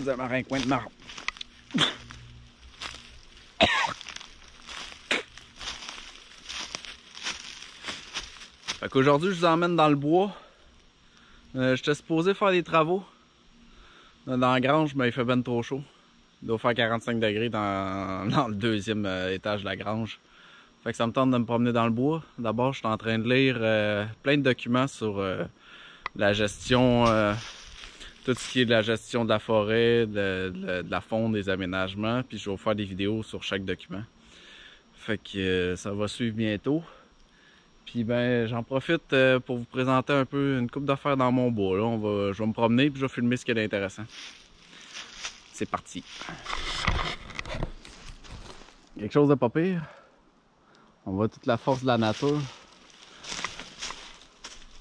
de maringouin de marbre. Fait qu'aujourd'hui, je vous emmène dans le bois. J'étais supposé faire des travaux. Dans la grange, mais il fait ben trop chaud. Il doit faire 45 degrés dans le deuxième étage de la grange. Fait que ça me tente de me promener dans le bois. D'abord, je suis en train de lire plein de documents sur la gestion, tout ce qui est de la gestion de la forêt, de la faune, des aménagements. Puis je vais vous faire des vidéos sur chaque document. Fait que ça va suivre bientôt. Puis ben, j'en profite pour vous présenter un peu une couple d'affaires dans mon bois. Là, je vais me promener puis je vais filmer ce qu'il y a d'intéressant. C'est parti. Quelque chose de pas pire. On voit toute la force de la nature.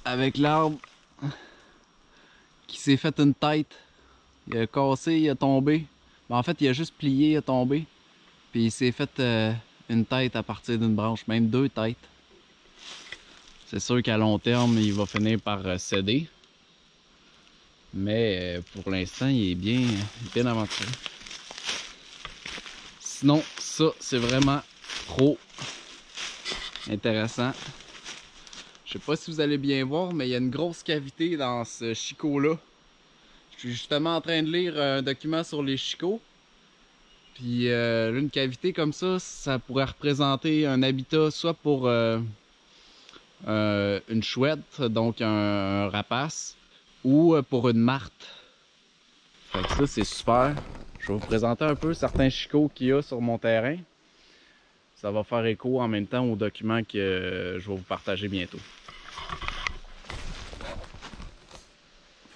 Avec l'arbre qui s'est fait une tête. Il a cassé, il a tombé. Ben, en fait, il a juste plié, il a tombé. Puis il s'est fait une tête à partir d'une branche, même deux têtes. C'est sûr qu'à long terme, il va finir par céder. Mais pour l'instant, il est bien aventuré. Sinon, ça, c'est vraiment trop intéressant. Je sais pas si vous allez bien voir, mais il y a une grosse cavité dans ce chicot-là. Je suis justement en train de lire un document sur les chicots. Puis une cavité comme ça pourrait représenter un habitat soit pour une chouette, donc un rapace, ou pour une martre. Fait que ça, c'est super. Je vais vous présenter un peu certains chicots qu'il y a sur mon terrain. Ça va faire écho en même temps aux documents que je vais vous partager bientôt.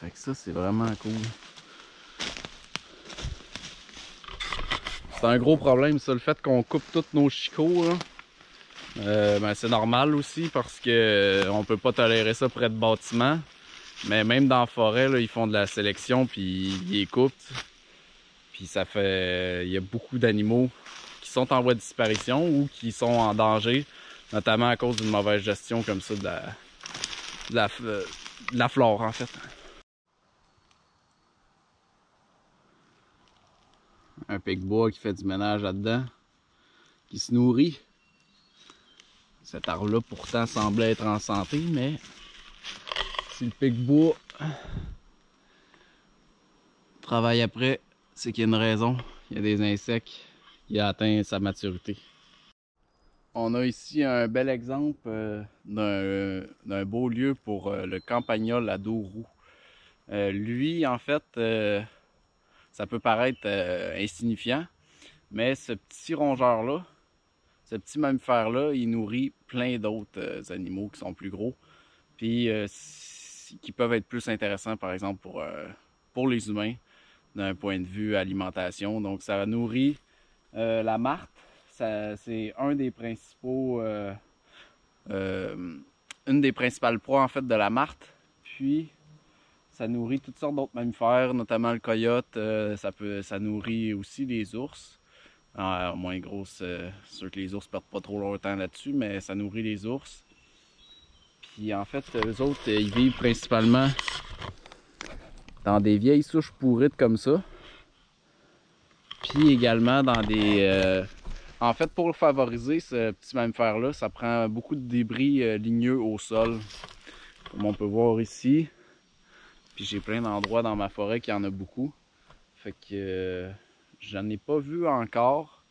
Fait que ça, c'est vraiment cool. C'est un gros problème, ça, le fait qu'on coupe tous nos chicots, là. Ben, c'est normal aussi parce que on peut pas tolérer ça près de bâtiments. Mais même dans la forêt, là, ils font de la sélection puis ils les coupent. Puis ça fait... il y a beaucoup d'animaux qui sont en voie de disparition ou qui sont en danger, notamment à cause d'une mauvaise gestion comme ça de la flore en fait. Un pic-bois qui fait du ménage là-dedans, qui se nourrit. Cet arbre-là pourtant semblait être en santé, mais si le pic-bois travaille après, c'est qu'il y a une raison. Il y a des insectes qui ont atteint sa maturité. On a ici un bel exemple d'un beau lieu pour le campagnol à dos roux. Lui, en fait, ça peut paraître insignifiant, mais ce petit rongeur-là, ce petit mammifère-là, il nourrit plein d'autres animaux qui sont plus gros, puis qui peuvent être plus intéressants, par exemple, pour les humains, d'un point de vue alimentation. Donc, ça nourrit la martre. C'est un des principaux, une des principales proies, en fait, de la martre. Puis, ça nourrit toutes sortes d'autres mammifères, notamment le coyote. Ça nourrit aussi les ours. Moins grosse, c'est sûr que les ours perdent pas trop leur temps là-dessus, mais ça nourrit les ours. Puis en fait, eux autres, ils vivent principalement dans des vieilles souches pourrites comme ça. Puis également dans des... En fait, pour favoriser ce petit mammifère-là, ça prend beaucoup de débris ligneux au sol. Comme on peut voir ici. Puis j'ai plein d'endroits dans ma forêt qui en a beaucoup. Fait que... j'en ai pas vu encore.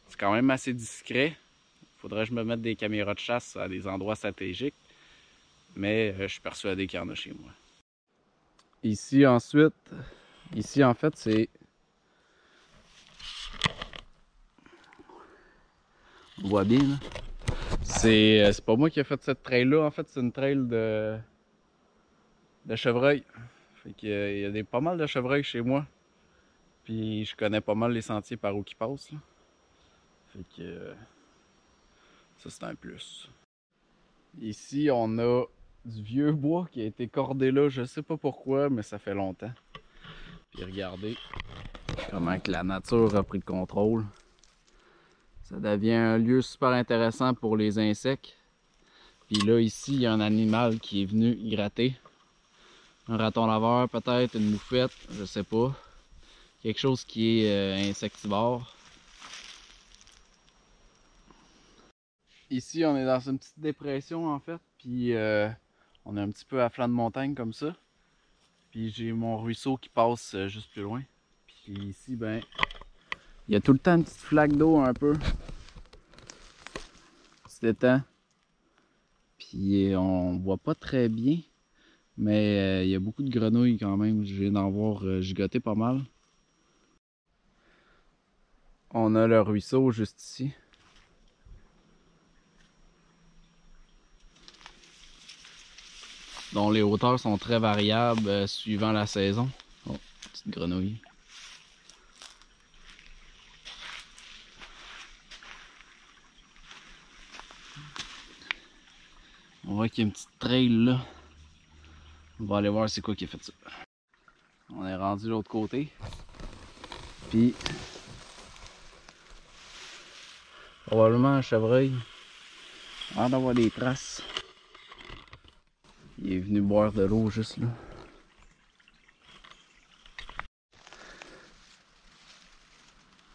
C'est quand même assez discret. Faudrait que je me mette des caméras de chasse à des endroits stratégiques. Mais je suis persuadé qu'il y en a chez moi. Ici ensuite, ici en fait c'est... on voit bien là. C'est pas moi qui ai fait cette trail là, en fait c'est une trail de chevreuil. Fait qu'il y a pas mal de chevreuils chez moi. Puis je connais pas mal les sentiers par où ils passent là. Fait que ça c'est un plus. Ici on a du vieux bois qui a été cordé là, je sais pas pourquoi, mais ça fait longtemps. Puis regardez comment que la nature a pris le contrôle. Ça devient un lieu super intéressant pour les insectes. Puis là ici il y a un animal qui est venu y gratter. Un raton laveur peut-être, une moufette, je sais pas. quelque chose qui est insectivore. Ici, on est dans une petite dépression en fait, puis on est un petit peu à flanc de montagne comme ça. Puis j'ai mon ruisseau qui passe juste plus loin. Puis ici, ben, il y a tout le temps une petite flaque d'eau un peu. Petit étang. Puis on voit pas très bien, mais il y a beaucoup de grenouilles quand même. Je viens d'en voir gigoter pas mal. On a le ruisseau juste ici. Dont les hauteurs sont très variables suivant la saison. Oh, petite grenouille. On voit qu'il y a une petite trail là. On va aller voir c'est quoi qui a fait ça. On est rendu de l'autre côté. Puis probablement un chevreuil. On a d'avoir des traces. Il est venu boire de l'eau juste là.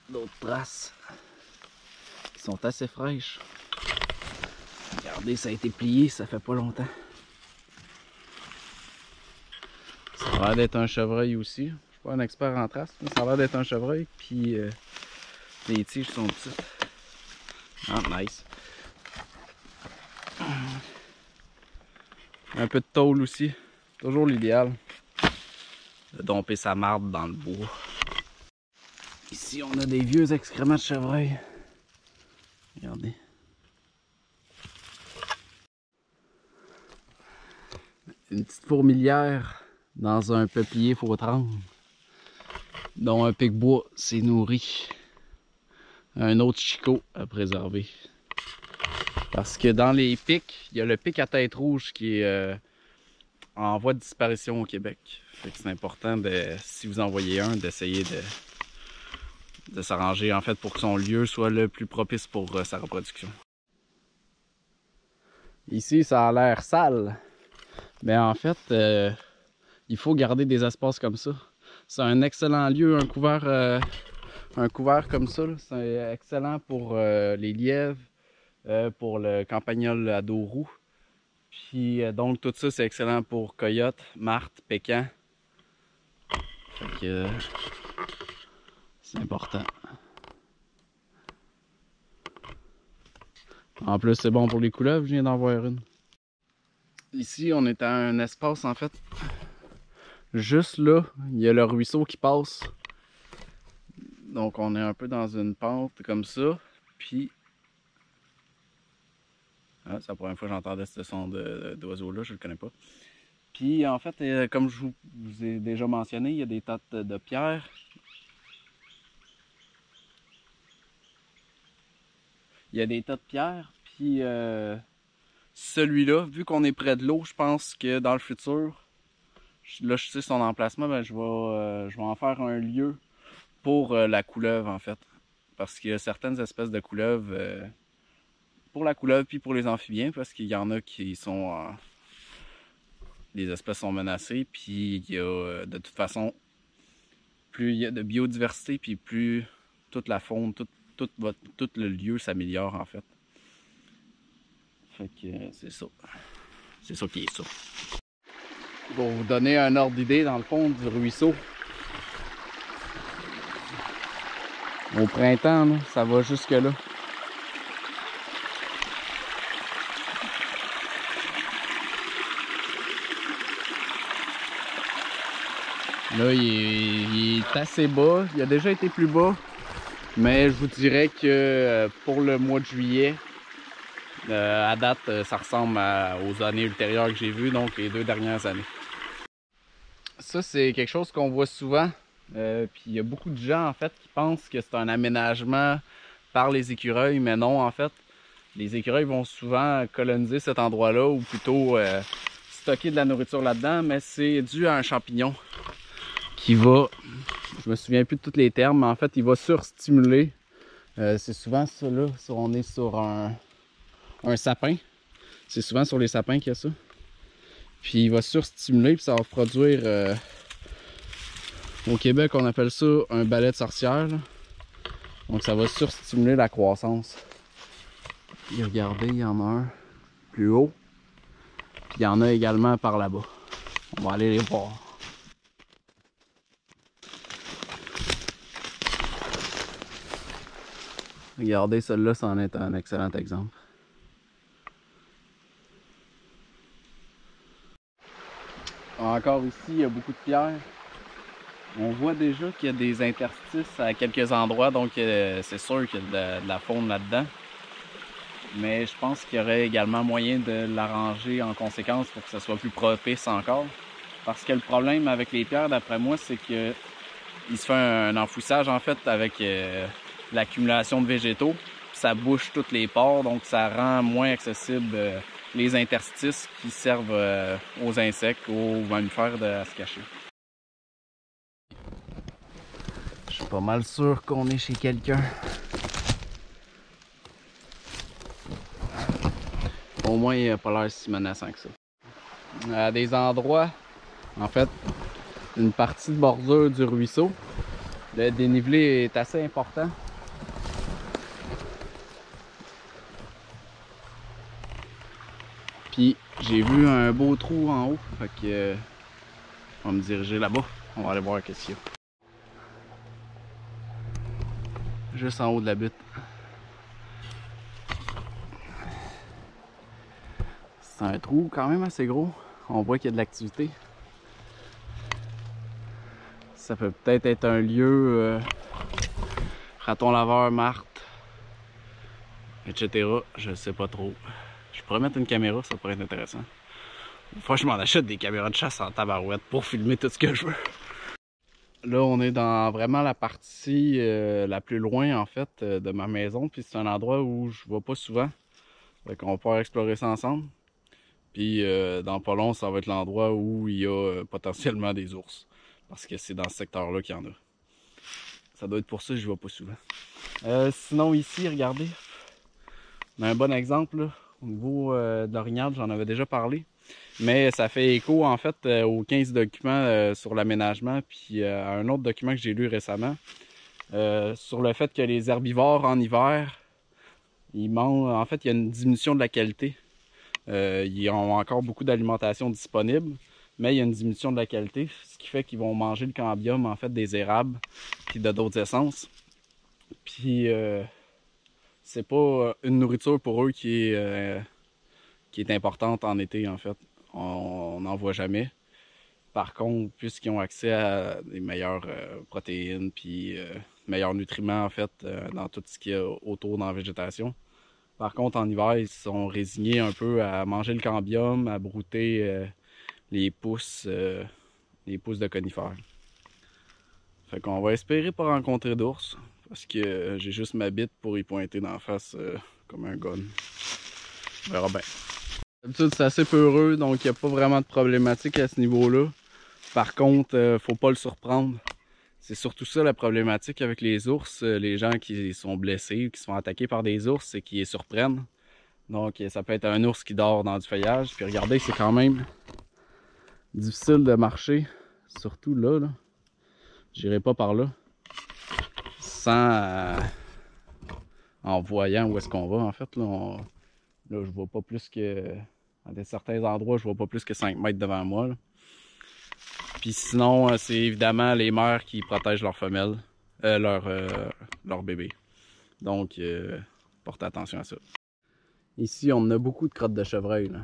D'autres traces qui sont assez fraîches. Regardez, ça a été plié, ça fait pas longtemps. Ça a l'air d'être un chevreuil aussi. Je suis pas un expert en traces, mais ça a l'air d'être un chevreuil. Puis les tiges sont petites. Ah, nice. Un peu de tôle aussi. Toujours l'idéal. De domper sa marde dans le bois. Ici, on a des vieux excréments de chevreuil. Regardez. Une petite fourmilière dans un peuplier fautrang, dont un pic-bois s'est nourri. Un autre chicot à préserver. Parce que dans les pics, il y a le pic à tête rouge qui est en voie de disparition au Québec. Fait que c'est important, si vous en voyez un, d'essayer de s'arranger en fait pour que son lieu soit le plus propice pour sa reproduction. Ici, ça a l'air sale. Mais en fait, il faut garder des espaces comme ça. C'est un excellent lieu, un couvert comme ça. C'est excellent pour les lièvres, pour le campagnol à dos roux. Puis donc tout ça, c'est excellent pour coyotes, martres, pécans. Fait que c'est important. En plus, c'est bon pour les couleuvres, je viens d'en voir une. Ici, on est à un espace en fait. Juste là, il y a le ruisseau qui passe. Donc on est un peu dans une pente comme ça. Puis ah, c'est la première fois que j'entendais ce son d'oiseau là, je le connais pas. Puis en fait, comme je vous ai déjà mentionné, il y a des tas de pierres. Il y a des tas de pierres. Puis celui-là, vu qu'on est près de l'eau, je pense que dans le futur, là je sais son emplacement, ben, je vais en faire un lieu pour la couleuvre en fait. Parce qu'il y a certaines espèces de couleuvres, pour la couleuvre puis pour les amphibiens, parce qu'il y en a qui sont... les espèces sont menacées, puis il y a de toute façon, plus il y a de biodiversité, puis plus toute la faune, tout le lieu s'améliore en fait. Fait que c'est ça. C'est ça qui est ça. Pour vous donner un ordre d'idée, dans le fond du ruisseau, au printemps, là, ça va jusque là. Là, il est assez bas. Il a déjà été plus bas. Mais je vous dirais que pour le mois de juillet, à date, ça ressemble aux années ultérieures que j'ai vues, donc les 2 dernières années. Ça, c'est quelque chose qu'on voit souvent. Puis il y a beaucoup de gens en fait qui pensent que c'est un aménagement par les écureuils, mais non en fait. Les écureuils vont souvent coloniser cet endroit-là ou plutôt stocker de la nourriture là-dedans, mais c'est dû à un champignon qui va, je me souviens plus de tous les termes, mais en fait il va surstimuler. C'est souvent ça là, on est sur un sapin. C'est souvent sur les sapins qu'il y a ça. Puis il va surstimuler, puis ça va produire Au Québec, on appelle ça un balai de sorcière, là. Donc ça va surstimuler la croissance. Et regardez, il y en a un plus haut. Puis il y en a également par là-bas. On va aller les voir. Regardez, celui-là, c'en est un excellent exemple. Encore ici, il y a beaucoup de pierres. On voit déjà qu'il y a des interstices à quelques endroits, donc c'est sûr qu'il y a de la faune là-dedans. Mais je pense qu'il y aurait également moyen de l'arranger en conséquence pour que ça soit plus propice encore. Parce que le problème avec les pierres, d'après moi, c'est que il se fait un enfouissage en fait avec l'accumulation de végétaux. Ça bouche toutes les pores, donc ça rend moins accessible les interstices qui servent aux insectes ou aux mammifères à se cacher. Je suis pas mal sûr qu'on est chez quelqu'un. Au moins, il n'a pas l'air si menaçant que ça. À des endroits, en fait, une partie de bordure du ruisseau, le dénivelé est assez important. Puis j'ai vu un beau trou en haut, fait que on va me diriger là-bas. On va aller voir qu'est-ce qu'il y a. Juste en haut de la butte. C'est un trou quand même assez gros. On voit qu'il y a de l'activité. Ça peut peut-être être un lieu raton laveur, martre, etc. Je sais pas trop. Je pourrais mettre une caméra, ça pourrait être intéressant. Faut que je m'en achète des caméras de chasse en tabarouette pour filmer tout ce que je veux. Là, on est dans vraiment la partie la plus loin en fait de ma maison. Puis c'est un endroit où je vais pas souvent. Fait qu'on va pouvoir explorer ça ensemble. Puis dans pas long, ça va être l'endroit où il y a potentiellement des ours. Parce que c'est dans ce secteur-là qu'il y en a. Ça doit être pour ça que je vais pas souvent. Sinon ici, regardez. On a un bon exemple là, au niveau de l'orignal, j'en avais déjà parlé. Mais ça fait écho en fait aux 15 documents sur l'aménagement, puis à un autre document que j'ai lu récemment sur le fait que les herbivores en hiver, ils mangent, en fait il y a une diminution de la qualité. Ils ont encore beaucoup d'alimentation disponible, mais il y a une diminution de la qualité, ce qui fait qu'ils vont manger le cambium en fait des érables, puis de d'autres essences. Puis c'est pas une nourriture pour eux qui est importante en été en fait. On n'en voit jamais. Par contre, puisqu'ils ont accès à des meilleures protéines puis meilleurs nutriments en fait dans tout ce qui est autour dans la végétation. Par contre, en hiver, ils sont résignés un peu à manger le cambium, à brouter les pousses de conifères. Fait qu'on va espérer pas rencontrer d'ours parce que j'ai juste ma bite pour y pointer d'en face comme un gun. On verra bien. D'habitude, c'est assez peureux, donc il n'y a pas vraiment de problématique à ce niveau-là. Par contre, faut pas le surprendre. C'est surtout ça la problématique avec les ours. Les gens qui sont blessés ou qui se font attaquer par des ours, c'est qu'ils les surprennent. Donc ça peut être un ours qui dort dans du feuillage. Puis regardez, c'est quand même difficile de marcher. Surtout là. J'irai pas par là. Sans... en voyant où est-ce qu'on va en fait. Là, je vois pas plus que... à certains endroits, je vois pas plus que 5 mètres devant moi. Là. Puis sinon, c'est évidemment les mères qui protègent leurs femelles, leurs bébés. Donc, portez attention à ça. Ici, on a beaucoup de crottes de chevreuil. Là.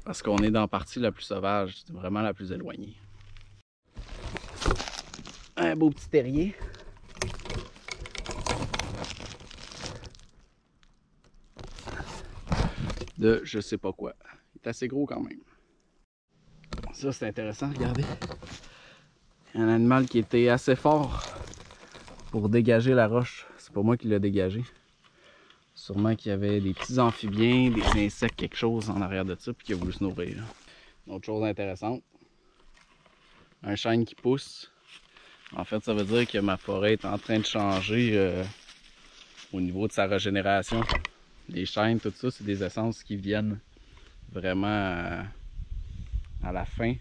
Parce qu'on est dans la partie la plus sauvage, c'est vraiment la plus éloignée. Un beau petit terrier. De je sais pas quoi. Il est assez gros quand même. Ça c'est intéressant, regardez. Un animal qui était assez fort pour dégager la roche. C'est pas moi qui l'ai dégagé. Sûrement qu'il y avait des petits amphibiens, des insectes, quelque chose en arrière de ça, puis qu'il a voulu se nourrir. Autre chose intéressante. Un chêne qui pousse. En fait, ça veut dire que ma forêt est en train de changer au niveau de sa régénération. Les chênes, tout ça, c'est des essences qui viennent vraiment à la fin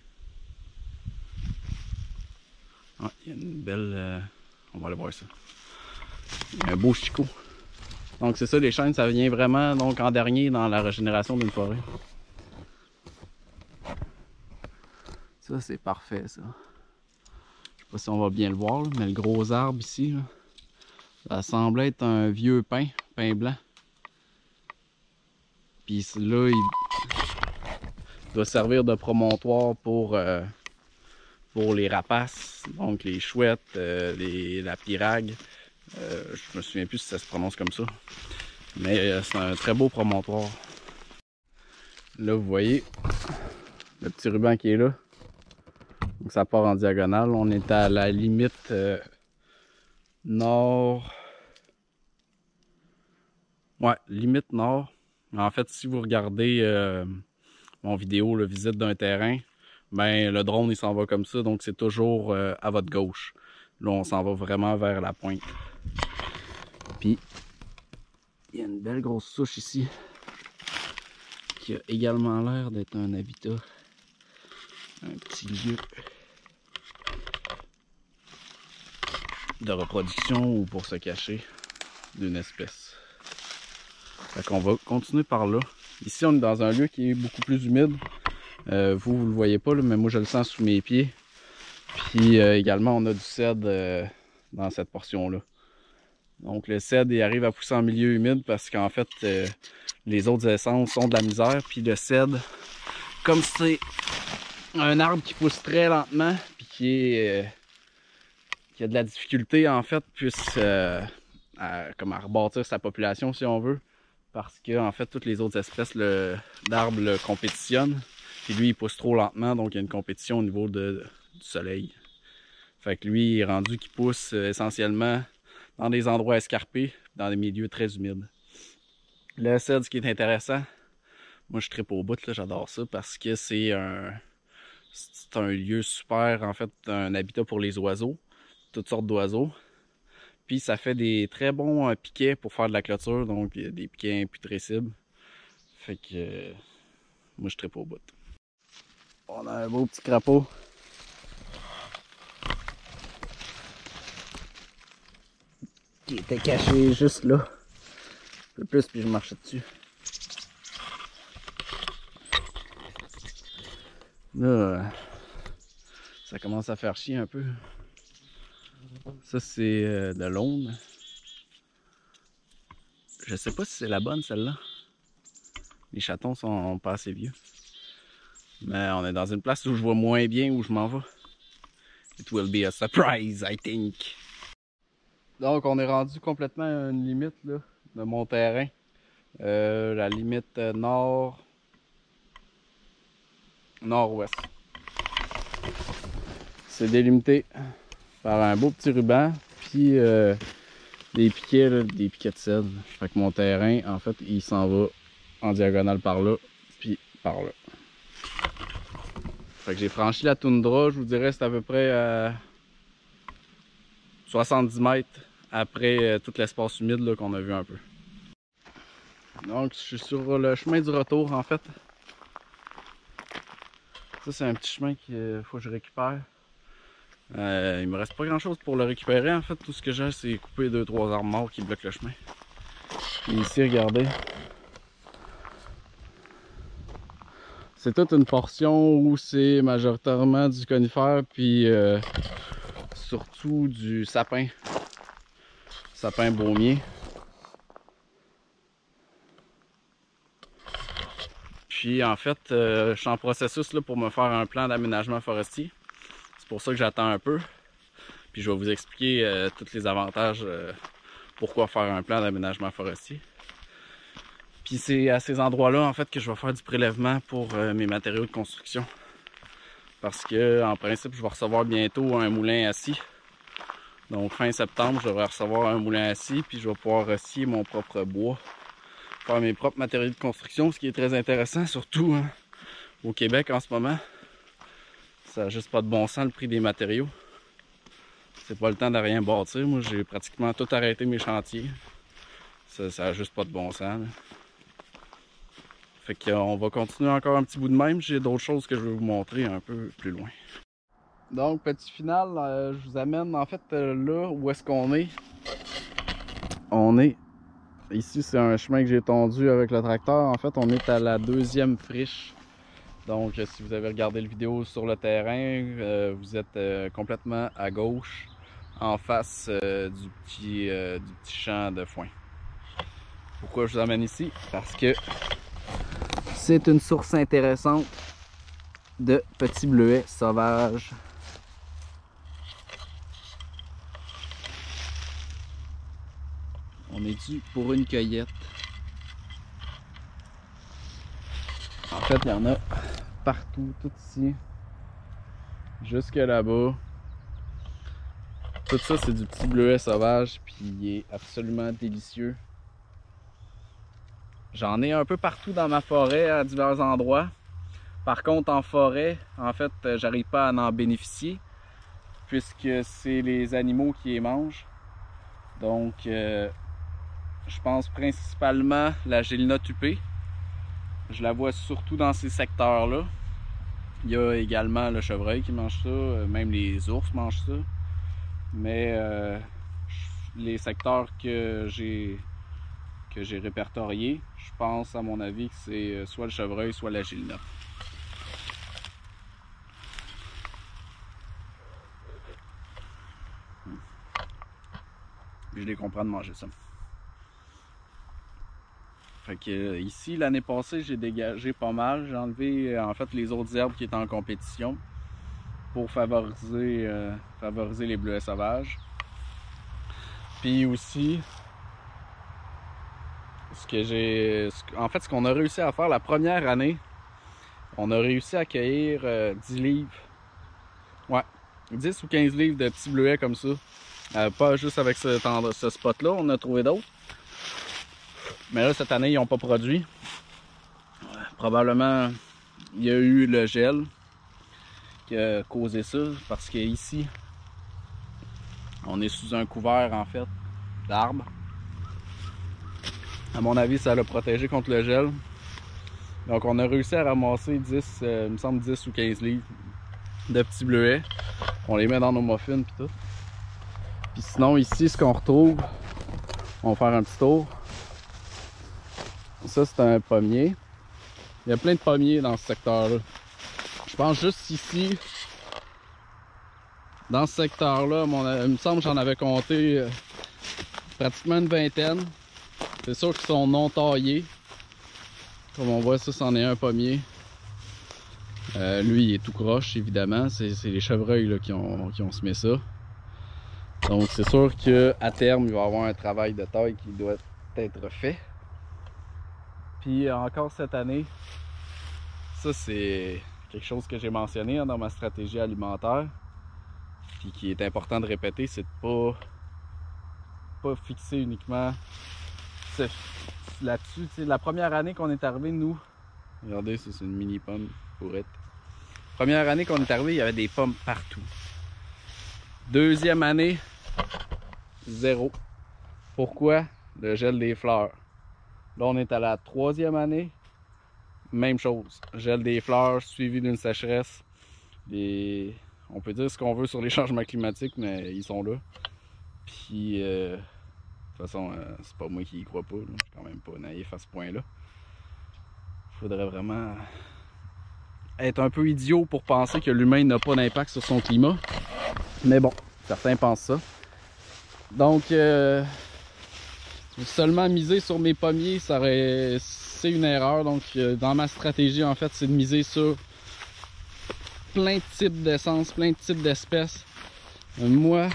Ah, il y a une belle... on va aller voir ça. Il y a un beau chicot. Donc c'est ça, les chênes, ça vient vraiment donc en dernier dans la régénération d'une forêt. Ça, c'est parfait, ça. Je sais pas si on va bien le voir, là, mais le gros arbre ici, là, ça semble être un vieux pin blanc. Puis là, il doit servir de promontoire pour les rapaces, donc les chouettes, la pirague. Je me souviens plus si ça se prononce comme ça. Mais c'est un très beau promontoire. Là, vous voyez le petit ruban qui est là. Donc ça part en diagonale. On est à la limite nord. Ouais, limite nord. En fait, si vous regardez mon vidéo, la visite d'un terrain, ben le drone il s'en va comme ça, donc c'est toujours à votre gauche. Là, on s'en va vraiment vers la pointe. Puis, il y a une belle grosse souche ici qui a également l'air d'être un habitat, un petit lieu de reproduction ou pour se cacher d'une espèce. Fait qu'on va continuer par là. Ici, on est dans un lieu qui est beaucoup plus humide. Vous le voyez pas, là, mais moi je le sens sous mes pieds. Puis également, on a du cèdre dans cette portion-là. Donc le cèdre, il arrive à pousser en milieu humide parce qu'en fait, les autres essences ont de la misère. Puis le cèdre, comme c'est un arbre qui pousse très lentement, puis qui a de la difficulté en fait, puisse comme à rebâtir sa population si on veut. Parce que en fait, toutes les autres espèces d'arbres le compétitionnent. Puis lui, il pousse trop lentement, donc il y a une compétition au niveau du soleil. Fait que lui, il est rendu qu'il pousse essentiellement dans des endroits escarpés, dans des milieux très humides. Le cèdre, ce qui est intéressant, moi je trippe au bout, j'adore ça, parce que c'est un lieu super, en fait, un habitat pour les oiseaux, toutes sortes d'oiseaux. Puis ça fait des très bons piquets pour faire de la clôture, donc des piquets imputrescibles. Fait que moi je trippe au bout. On a un beau petit crapaud. Qui était caché juste là. Un peu plus, puis je marchais dessus. Là, ça commence à faire chier un peu. Ça, c'est de l'aune. Je sais pas si c'est la bonne, celle-là. Les chatons sont pas assez vieux. Mais on est dans une place où je vois moins bien où je m'en vais. It will be a surprise, I think. Donc, on est rendu complètement à une limite là, de mon terrain. La limite nord-ouest. C'est délimité par un beau petit ruban, puis des piquets de cèdre. Fait que mon terrain, en fait, il s'en va en diagonale par là, puis par là. Fait que j'ai franchi la toundra, je vous dirais c'est à peu près 70 mètres après tout l'espace humide qu'on a vu un peu. Donc je suis sur le chemin du retour en fait. Ça c'est un petit chemin qu'il faut que je récupère. Il me reste pas grand chose pour le récupérer en fait. Tout ce que j'ai c'est couper 2-3 arbres morts qui bloquent le chemin. Et ici regardez. C'est toute une portion où c'est majoritairement du conifère puis surtout du sapin baumier. Puis en fait, je suis en processus là, pour me faire un plan d'aménagement forestier. C'est pour ça que j'attends un peu. Puis je vais vous expliquer tous les avantages pourquoi faire un plan d'aménagement forestier. Puis c'est à ces endroits-là en fait que je vais faire du prélèvement pour mes matériaux de construction. Parce que en principe, je vais recevoir bientôt un moulin à scie. Donc fin septembre, je devrais recevoir un moulin à scie, puis je vais pouvoir scier mon propre bois. Faire mes propres matériaux de construction, ce qui est très intéressant, surtout hein, au Québec en ce moment. Ça n'a juste pas de bon sens le prix des matériaux. C'est pas le temps de rien bâtir. Moi, j'ai pratiquement tout arrêté mes chantiers. Ça n'a juste pas de bon sens. Là. Fait qu'on va continuer encore un petit bout de même. J'ai d'autres choses que je vais vous montrer un peu plus loin. Donc, petit final, je vous amène en fait là où est-ce qu'on est. On est ici, c'est un chemin que j'ai tondu avec le tracteur. En fait, on est à la deuxième friche. Donc, si vous avez regardé la vidéo sur le terrain, vous êtes complètement à gauche, en face du petit champ de foin. Pourquoi je vous amène ici? Parce que c'est une source intéressante de petits bleuets sauvages. On est dû pour une cueillette. En fait, il y en a partout, tout ici, jusque là-bas. Tout ça, c'est du petit bleuet sauvage, puis il est absolument délicieux. J'en ai un peu partout dans ma forêt, à divers endroits. Par contre, en forêt, en fait, j'arrive pas à en bénéficier, puisque c'est les animaux qui les mangent. Donc, je pense principalement la Gélina tupée. Je la vois surtout dans ces secteurs-là. Il y a également le chevreuil qui mange ça, même les ours mangent ça. Mais les secteurs que j'ai répertoriés, je pense à mon avis que c'est soit le chevreuil, soit la Gélina. Je les comprends de manger ça. Fait que ici, l'année passée, j'ai dégagé pas mal. J'ai enlevé en fait les autres herbes qui étaient en compétition pour favoriser les bleuets sauvages. Puis aussi, ce qu'on a réussi à faire la première année, on a réussi à cueillir 10 livres. Ouais, 10 ou 15 livres de petits bleuets comme ça. Pas juste avec ce spot-là, on a trouvé d'autres. Mais là, cette année, ils n'ont pas produit. Probablement, il y a eu le gel qui a causé ça, parce qu'ici, on est sous un couvert, en fait, d'arbres. À mon avis, ça l'a protégé contre le gel. Donc, on a réussi à ramasser 10, il me semble 10 ou 15 livres de petits bleuets. On les met dans nos muffins et tout. Puis sinon, ici, ce qu'on retrouve, on va faire un petit tour. Ça, c'est un pommier. Il y a plein de pommiers dans ce secteur-là. Je pense juste ici, dans ce secteur-là, il me semble que j'en avais compté pratiquement une vingtaine. C'est sûr qu'ils sont non taillés. Comme on voit, ça, c'en est un pommier. Lui, il est tout croche, évidemment. C'est les chevreuils là, qui ont semé ça. Donc, c'est sûr qu'à terme, il va y avoir un travail de taille qui doit être fait. Puis encore cette année, ça c'est quelque chose que j'ai mentionné dans ma stratégie alimentaire, puis qui est important de répéter, c'est de pas fixer uniquement là-dessus. La première année qu'on est arrivé, nous, regardez, ça c'est une mini pomme pourrite. Première année qu'on est arrivé, il y avait des pommes partout. Deuxième année, zéro. Pourquoi? Le gel des fleurs. Là, on est à la troisième année. Même chose. Gel des fleurs suivi d'une sécheresse. On peut dire ce qu'on veut sur les changements climatiques, mais ils sont là. Puis, de toute façon, c'est pas moi qui y crois pas. Là. Je suis quand même pas naïf à ce point-là. Il faudrait vraiment être un peu idiot pour penser que l'humain n'a pas d'impact sur son climat. Mais bon, certains pensent ça. Donc, seulement miser sur mes pommiers, c'est une erreur. Donc, dans ma stratégie, en fait, c'est de miser sur plein de types d'essences, plein de types d'espèces. Moi,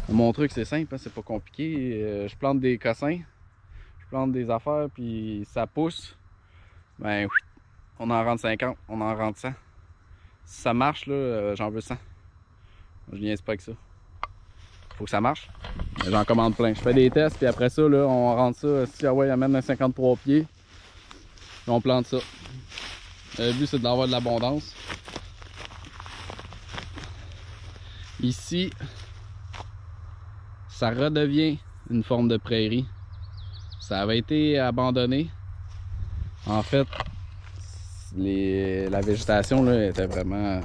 mon truc, c'est simple, hein, c'est pas compliqué. Je plante des cossins, je plante des affaires, puis ça pousse. Ben, on en rentre 50, on en rentre 100. Si ça marche, là, j'en veux 100. Je viens pas avec ça. Faut que ça marche. J'en commande plein. Je fais des tests, puis après ça, là, on rentre ça. Si Hawaii amène un 53 pieds, puis on plante ça. Le but, c'est d'avoir de l'abondance. Ici, ça redevient une forme de prairie. Ça avait été abandonné. En fait, la végétation là, était vraiment...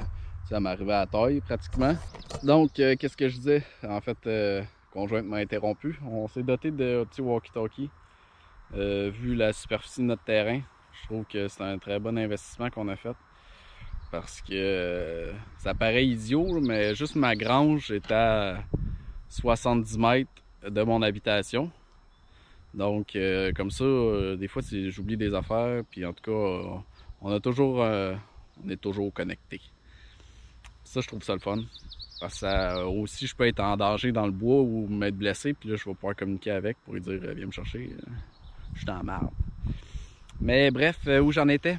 Ça m'arrivait à la taille pratiquement. Donc, qu'est-ce que je disais? En fait, conjointe m'a interrompu. On s'est doté de petits walkie-talkie. Vu la superficie de notre terrain, je trouve que c'est un très bon investissement qu'on a fait. Parce que ça paraît idiot, mais juste ma grange est à 70 mètres de mon habitation. Donc, comme ça, des fois, j'oublie des affaires. Puis en tout cas, on est toujours connectés. Ça, je trouve ça le fun. Parce que ça, aussi, je peux être en danger dans le bois ou m'être blessé. Puis là, je vais pouvoir communiquer avec pour lui dire viens me chercher. Je suis en marde. Mais bref, où j'en étais?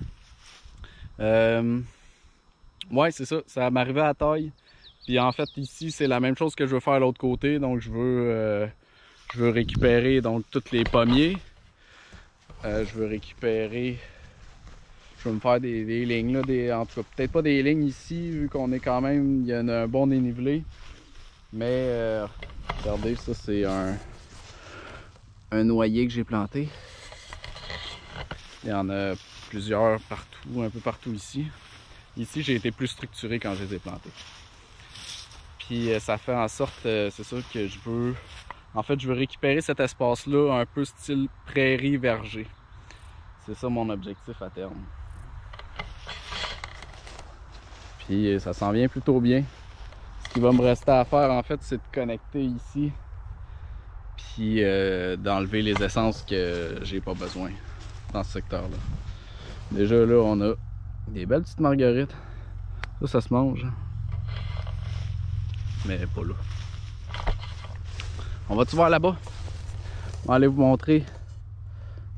Ouais, c'est ça. Ça m'arrivait à la taille. Puis en fait, ici, c'est la même chose que je veux faire à l'autre côté. Donc, je veux récupérer donc tous les pommiers. Je veux récupérer... Je veux me faire des lignes, là, en tout cas, peut-être pas des lignes ici, vu qu'on est quand même... Il y a un bon dénivelé. Mais, regardez, ça, c'est un noyer que j'ai planté. Il y en a plusieurs partout, un peu partout ici. Ici, j'ai été plus structuré quand je les ai plantés. Puis ça fait en sorte, c'est ça que je veux... En fait, je veux récupérer cet espace-là un peu style prairie verger. C'est ça mon objectif à terme. Puis ça s'en vient plutôt bien. Ce qui va me rester à faire, en fait, c'est de connecter ici. Puis d'enlever les essences que j'ai pas besoin dans ce secteur-là. Déjà là, on a des belles petites marguerites. Ça se mange. Mais pas là. On va-tu voir là-bas? On va aller vous montrer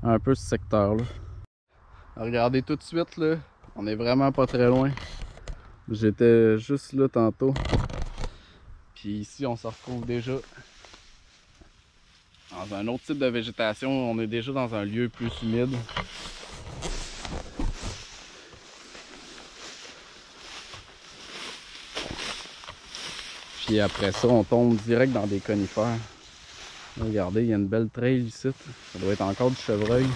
un peu ce secteur-là. Regardez tout de suite, là. On est vraiment pas très loin. J'étais juste là tantôt. Puis ici, on se retrouve déjà dans un autre type de végétation. On est déjà dans un lieu plus humide. Puis après ça, on tombe direct dans des conifères. Regardez, il y a une belle trail ici. Ça doit être encore du chevreuil.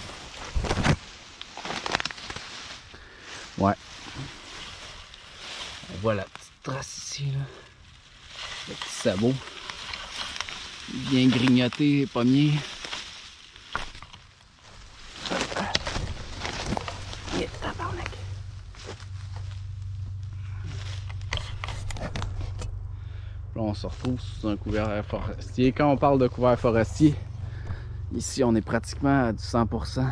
Ouais. On voit la petite trace ici, là. Le petit sabot. Bien grignoté, pommier. Là, on se retrouve sous un couvert forestier. Quand on parle de couvert forestier, ici on est pratiquement à du 100%.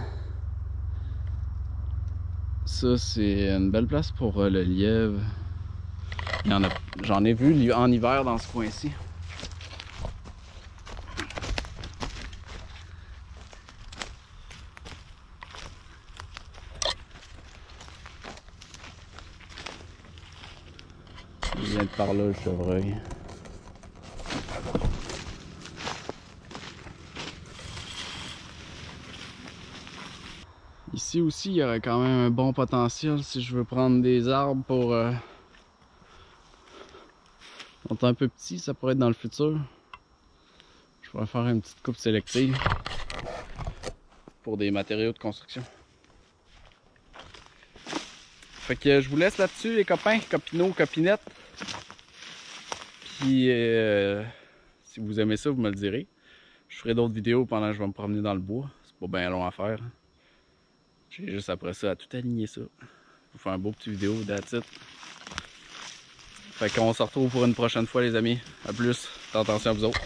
Ça, c'est une belle place pour le lièvre. J'en ai vu en hiver dans ce coin-ci. Il vient de par là, le chevreuil. Ici aussi, il y aurait quand même un bon potentiel si je veux prendre des arbres pour... Ils sont un peu petits, ça pourrait être dans le futur. Je pourrais faire une petite coupe sélective pour des matériaux de construction. Fait que je vous laisse là-dessus, les copains, copinots, copinettes. Puis si vous aimez ça, vous me le direz. Je ferai d'autres vidéos pendant que je vais me promener dans le bois. C'est pas bien long à faire. J'ai juste après ça à tout aligner ça. Vous faire un beau petit vidéo, that's it. Fait qu'on se retrouve pour une prochaine fois, les amis. À plus. Faites attention à vous autres.